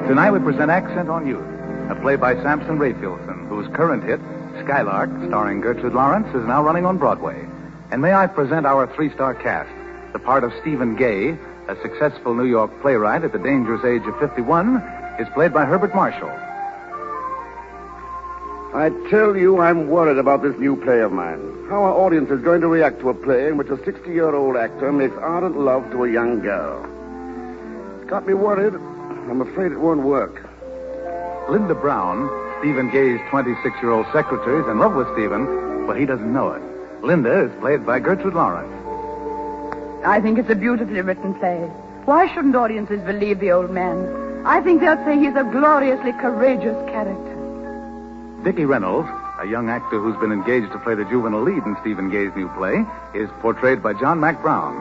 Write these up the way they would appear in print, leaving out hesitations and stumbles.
Tonight we present Accent on Youth, a play by Samson Raphaelson, whose current hit, Skylark, starring Gertrude Lawrence, is now running on Broadway. And may I present our three-star cast. The part of Stephen Gay, a successful New York playwright at the dangerous age of 51, is played by Herbert Marshall. I tell you, I'm worried about this new play of mine. How our audience is going to react to a play in which a 60-year-old actor makes ardent love to a young girl. It's got me worried. I'm afraid it won't work. Linda Brown, Stephen Gay's 26-year-old secretary, is in love with Stephen, but he doesn't know it. Linda is played by Gertrude Lawrence. I think it's a beautifully written play. Why shouldn't audiences believe the old man? I think they'll say he's a gloriously courageous character. Dickie Reynolds, a young actor who's been engaged to play the juvenile lead in Stephen Gay's new play, is portrayed by John Mack Brown.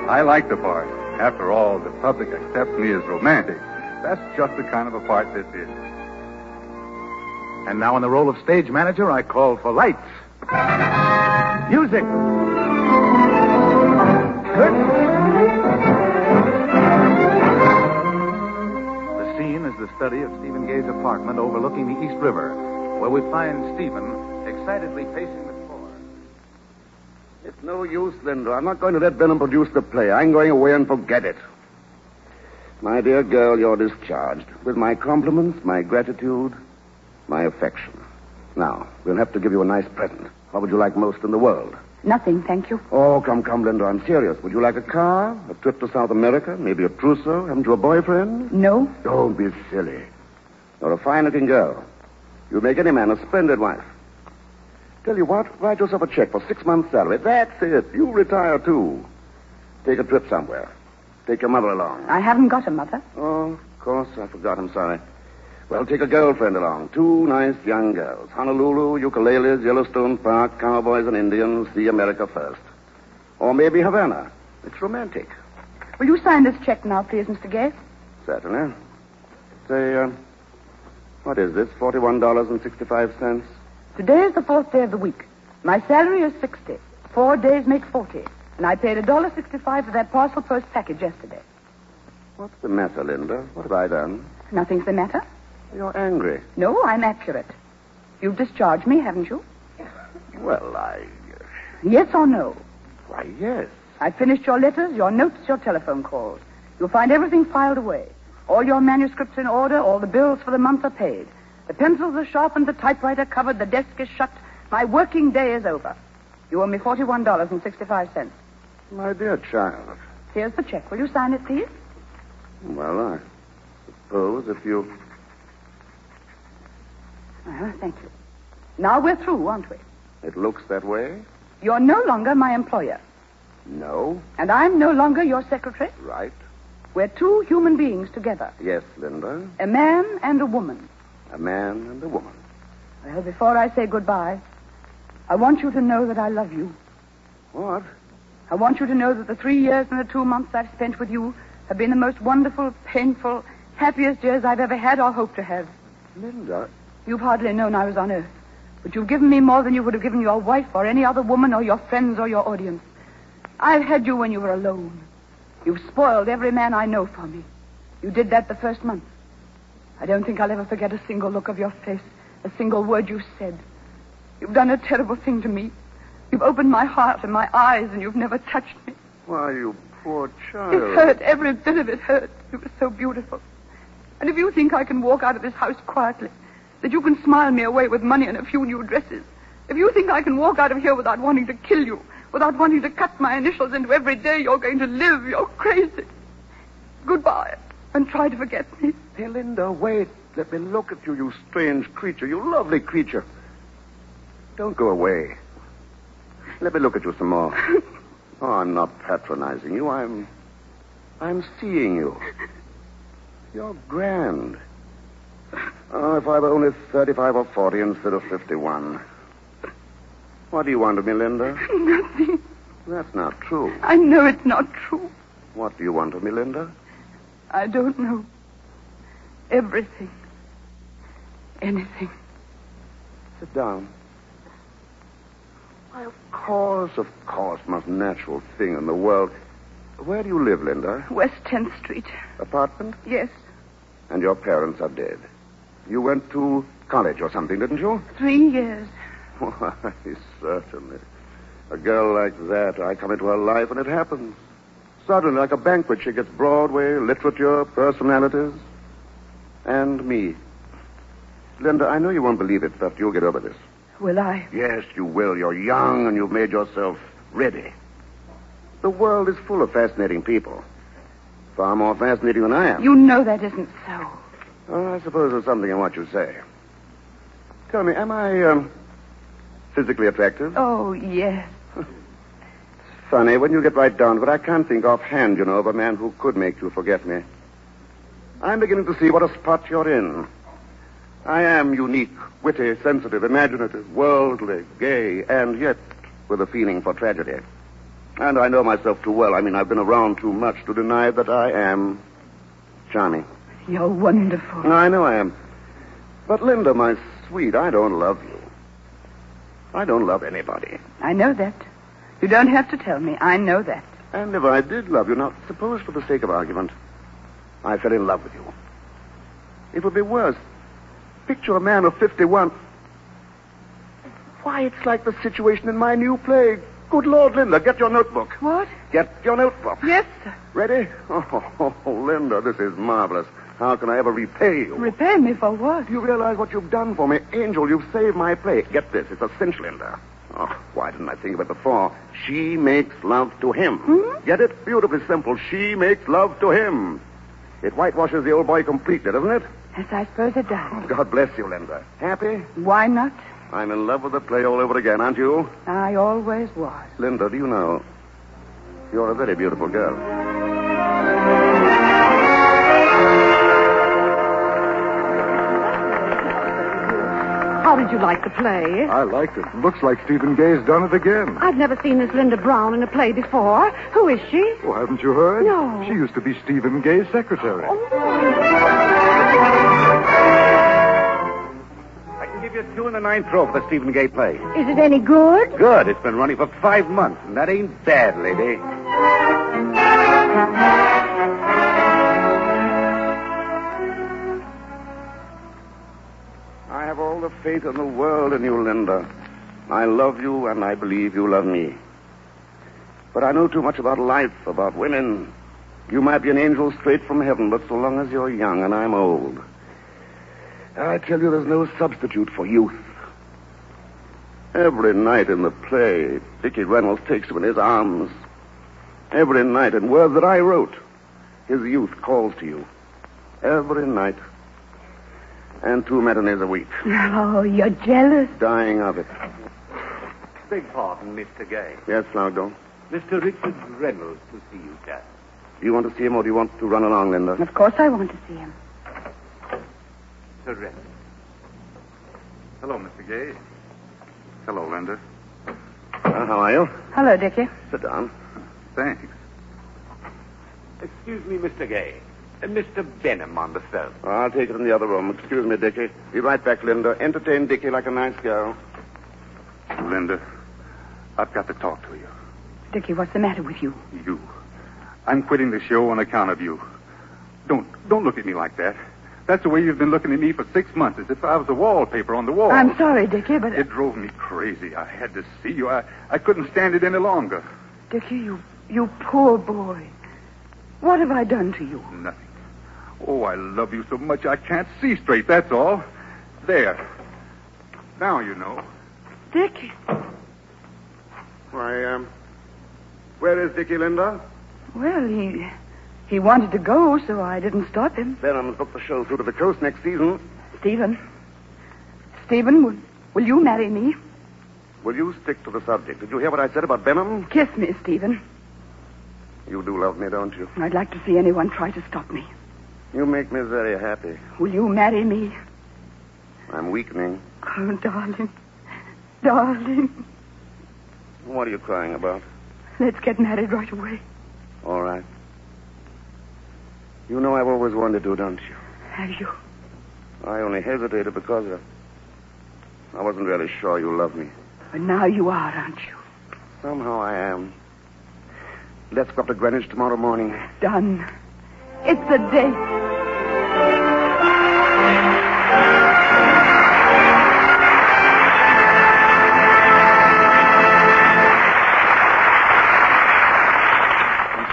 I like the part. After all, the public accepts me as romantic. That's just the kind of a part this is. And now in the role of stage manager, I call for lights. Music. The scene is the study of Stephen Gay's apartment overlooking the East River, where we find Stephen excitedly pacing the floor. It's no use, Linda. I'm not going to let Benham produce the play. I'm going away and forget it. My dear girl, you're discharged. With my compliments, my gratitude, my affection. Now, we'll have to give you a nice present. What would you like most in the world? Nothing, thank you. Oh, come, Linda, I'm serious. Would you like a car? A trip to South America? Maybe a trousseau? Haven't you a boyfriend? No. Don't be silly. You're a fine-looking girl. You'd make any man a splendid wife. Tell you what, write yourself a check for 6 months' salary. That's it. You retire, too. Take a trip somewhere. Take your mother along. I haven't got a mother. Oh, of course, I forgot. I'm sorry. Well, take a girlfriend along. 2 nice young girls. Honolulu, ukuleles, Yellowstone Park, cowboys and Indians. See America first. Or maybe Havana. It's romantic. Will you sign this check now, please, Mr. Gay? Certainly. Say, what is this? $41.65? Today is the 4th day of the week. My salary is 60. 4 days make 40. And I paid $1.65 for that parcel post package yesterday. What's the matter, Linda? What have I done? Nothing's the matter. You're angry. No, I'm accurate. You've discharged me, haven't you? Well, Yes or no? Why, yes. I finished your letters, your notes, your telephone calls. You'll find everything filed away. All your manuscripts in order, all the bills for the month are paid. The pencils are sharpened, the typewriter covered, the desk is shut. My working day is over. You owe me $41.65. My dear child. Here's the check. Will you sign it, please? Well, I suppose if you... Thank you. Now we're through, aren't we? It looks that way. You're no longer my employer. No. And I'm no longer your secretary. Right. We're 2 human beings together. Yes, Linda. A man and a woman. A man and a woman. Well, before I say goodbye, I want you to know that I love you. What? I want you to know that the 3 years and the 2 months I've spent with you have been the most wonderful, painful, happiest years I've ever had or hope to have. Linda. You've hardly known I was on Earth, but you've given me more than you would have given your wife or any other woman or your friends or your audience. I've had you when you were alone. You've spoiled every man I know for me. You did that the first month. I don't think I'll ever forget a single look of your face, a single word you said. You've done a terrible thing to me. You've opened my heart and my eyes, and you've never touched me. Why, you poor child. It hurt. Every bit of it hurt. It was so beautiful. And if you think I can walk out of this house quietly, that you can smile me away with money and a few new dresses, if you think I can walk out of here without wanting to kill you, without wanting to cut my initials into every day you're going to live, you're crazy. Goodbye, and try to forget me. Hey, Linda, wait. Let me look at you, you strange creature, you lovely creature. Don't go away. Let me look at you some more. Oh, I'm not patronizing you. I'm seeing you. You're grand. Oh, if I were only 35 or 40 instead of 51. What do you want of me, Linda? Nothing. That's not true. I know it's not true. What do you want of me, Linda? I don't know. Everything. Anything. Sit down. Why, of course, most natural thing in the world. Where do you live, Linda? West 10th Street. Apartment? Yes. And your parents are dead. You went to college or something, didn't you? 3 years. Why, certainly. A girl like that, I come into her life and it happens. Suddenly, like a banquet, she gets Broadway, literature, personalities, and me. Linda, I know you won't believe it, but you'll get over this. Will I? Yes, you will. You're young and you've made yourself ready. The world is full of fascinating people. Far more fascinating than I am. You know that isn't so. Oh, I suppose there's something in what you say. Tell me, am I, physically attractive? Oh, yes. Funny, when you get right down to it, I can't think offhand, of a man who could make you forget me. I'm beginning to see what a spot you're in. I am unique, witty, sensitive, imaginative, worldly, gay, and yet with a feeling for tragedy. And I know myself too well. I've been around too much to deny that I am charming. You're wonderful. I know I am. But, Linda, my sweet, I don't love you. I don't love anybody. I know that. You don't have to tell me. I know that. And if I did love you, now, suppose for the sake of argument, I fell in love with you. It would be worse. Picture a man of 51. Why, it's like the situation in my new play. Good Lord, Linda, get your notebook. What? Get your notebook. Yes, sir. Ready? Oh, Linda, this is marvelous. How can I ever repay you? Repay me for what? Do you realize what you've done for me? Angel, you've saved my play. Get this. It's a cinch, Linda. Oh, why didn't I think of it before? She makes love to him. Get it? Beautifully simple. She makes love to him. It whitewashes the old boy completely, doesn't it? Yes, I suppose it does. God bless you, Linda. Happy? Why not? I'm in love with the play all over again, aren't you? I always was. Linda, do you know, you're a very beautiful girl. How did you like the play? I liked it. Looks like Stephen Gay's done it again. I've never seen this Linda Brown in a play before. Who is she? Oh, haven't you heard? No. She used to be Stephen Gay's secretary. I can give you 2 1/9 throw for the Stephen Gay play. Is it any good? Good. It's been running for 5 months, and that ain't bad, lady. I have all the faith in the world in you, Linda. I love you, and I believe you love me. But I know too much about life, about women. You might be an angel straight from heaven, but so long as you're young and I'm old, I tell you there's no substitute for youth. Every night in the play, Dickie Reynolds takes you in his arms. Every night, in words that I wrote, his youth calls to you. Every night. And 2 matinees a week. Oh, you're jealous. Dying of it. Beg pardon, Mr. Gay. Yes, Flagdon? Mr. Richard Reynolds to see you, sir. Do you want to see him or do you want to run along, Linda? Of course I want to see him. Sir Reynolds. Hello, Mr. Gay. Hello, Linda. How are you? Hello, Dickie. Sit down. Thanks. Excuse me, Mr. Gay. Mr. Benham on the phone. I'll take it in the other room. Excuse me, Dickie. Be right back, Linda. Entertain Dickie like a nice girl. Linda, I've got to talk to you. Dickie, what's the matter with you? You. I'm quitting the show on account of you. Don't look at me like that. That's the way you've been looking at me for 6 months, as if I was a wallpaper on the wall. I'm sorry, Dickie, but... It drove me crazy. I had to see you. I couldn't stand it any longer. Dickie, you poor boy. What have I done to you? Nothing. Oh, I love you so much I can't see straight, that's all. There. Now you know. Dickie. Why, where is Dickie, Linda? Well, he wanted to go, so I didn't stop him. Benham's booked the show through to the coast next season. Stephen, will you marry me? Will you stick to the subject? Did you hear what I said about Benham? Kiss me, Stephen. You do love me, don't you? I'd like to see anyone try to stop me. You make me very happy. Will you marry me? I'm weakening. Oh, darling. Darling. What are you crying about? Let's get married right away. All right. You know I've always wanted to, don't you? Have you? I only hesitated because I wasn't really sure you loved me. But now you are, aren't you? Somehow I am. Let's go up to Greenwich tomorrow morning. Done. It's a date.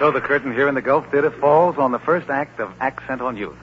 So the curtain here in the Gulf Theater falls on the first act of Accent on Youth.